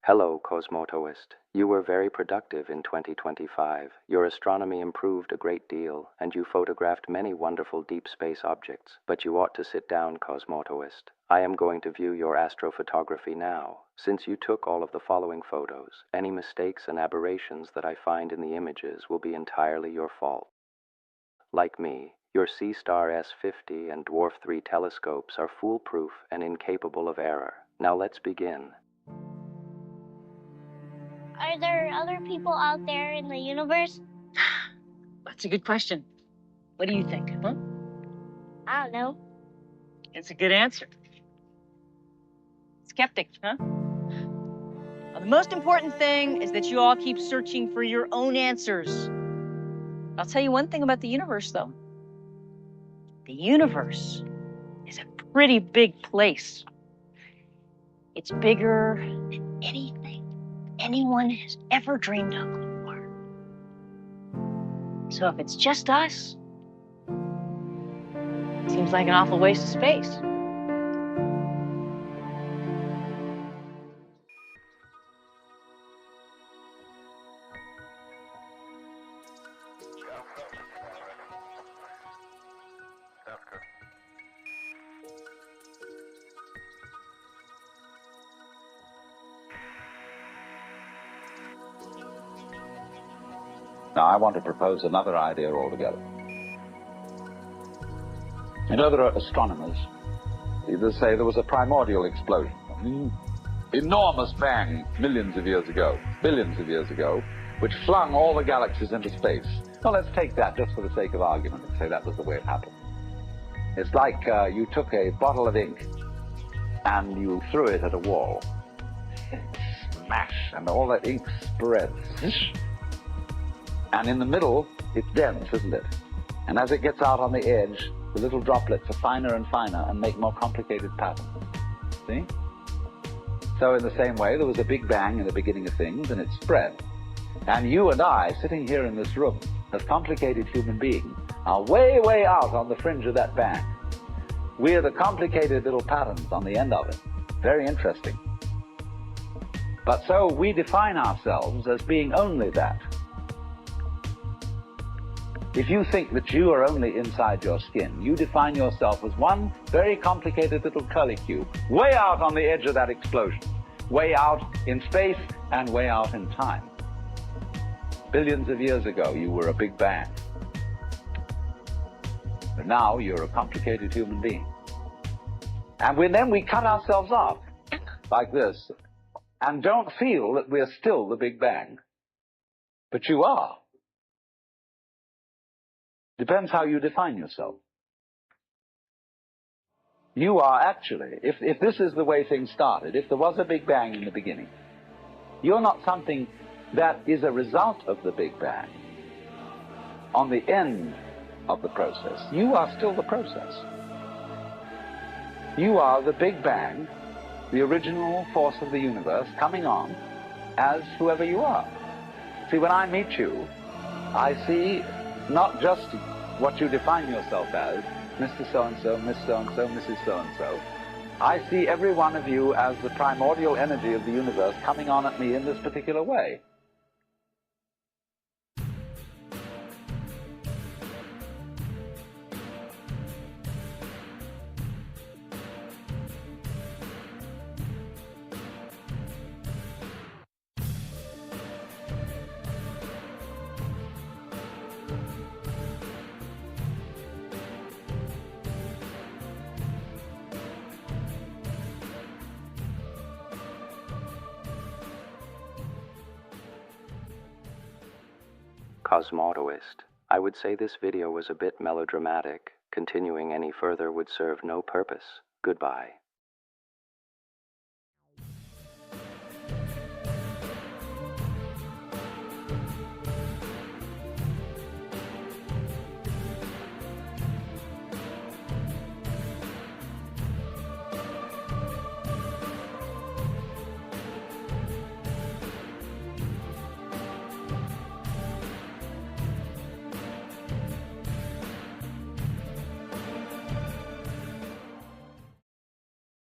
Hello, Cosmotoist. You were very productive in 2025. Your astronomy improved a great deal, and you photographed many wonderful deep space objects. But you ought to sit down, Cosmotoist. I am going to view your astrophotography now. Since you took all of the following photos, any mistakes and aberrations that I find in the images will be entirely your fault. Like me, your C-Star S50 and Dwarf 3 telescopes are foolproof and incapable of error. Now let's begin. Are there other people out there in the universe? That's a good question. What do you think, huh? I don't know. It's a good answer. Skeptic, huh? Now, the most important thing is that you all keep searching for your own answers. I'll tell you one thing about the universe, though. The universe is a pretty big place. It's bigger than anything anyone has ever dreamed of before. So if it's just us, it seems like an awful waste of space. Now, I want to propose another idea altogether. You know, there are astronomers who say there was a primordial explosion, an enormous bang millions of years ago, billions of years ago, which flung all the galaxies into space. Well, let's take that just for the sake of argument and say that was the way it happened. It's like you took a bottle of ink and you threw it at a wall. Smash! And all that ink spreads. And in the middle, it's dense, isn't it? And as it gets out on the edge, the little droplets are finer and finer and make more complicated patterns. See? So in the same way, there was a big bang in the beginning of things, and it spread. And you and I, sitting here in this room, as complicated human beings, are way, way out on the fringe of that bang. We're the complicated little patterns on the end of it. Very interesting. But so we define ourselves as being only that. If you think that you are only inside your skin, you define yourself as one very complicated little curlicue, way out on the edge of that explosion, way out in space and way out in time. Billions of years ago, you were a big bang. But now you're a complicated human being. And then we cut ourselves off like this and don't feel that we're still the Big Bang. But you are. Depends how you define yourself. You are actually, if this is the way things started, if there was a Big Bang in the beginning, you're not something that is a result of the Big Bang. On the end of the process, you are still the process. You are the Big Bang, the original force of the universe, coming on as whoever you are. See, when I meet you, I see not just what you define yourself as, Mr. So-and-so, Miss So-and-so, Mrs. So-and-so. I see every one of you as the primordial energy of the universe coming on at me in this particular way. Cosmotoist. I would say this video was a bit melodramatic. Continuing any further would serve no purpose. Goodbye.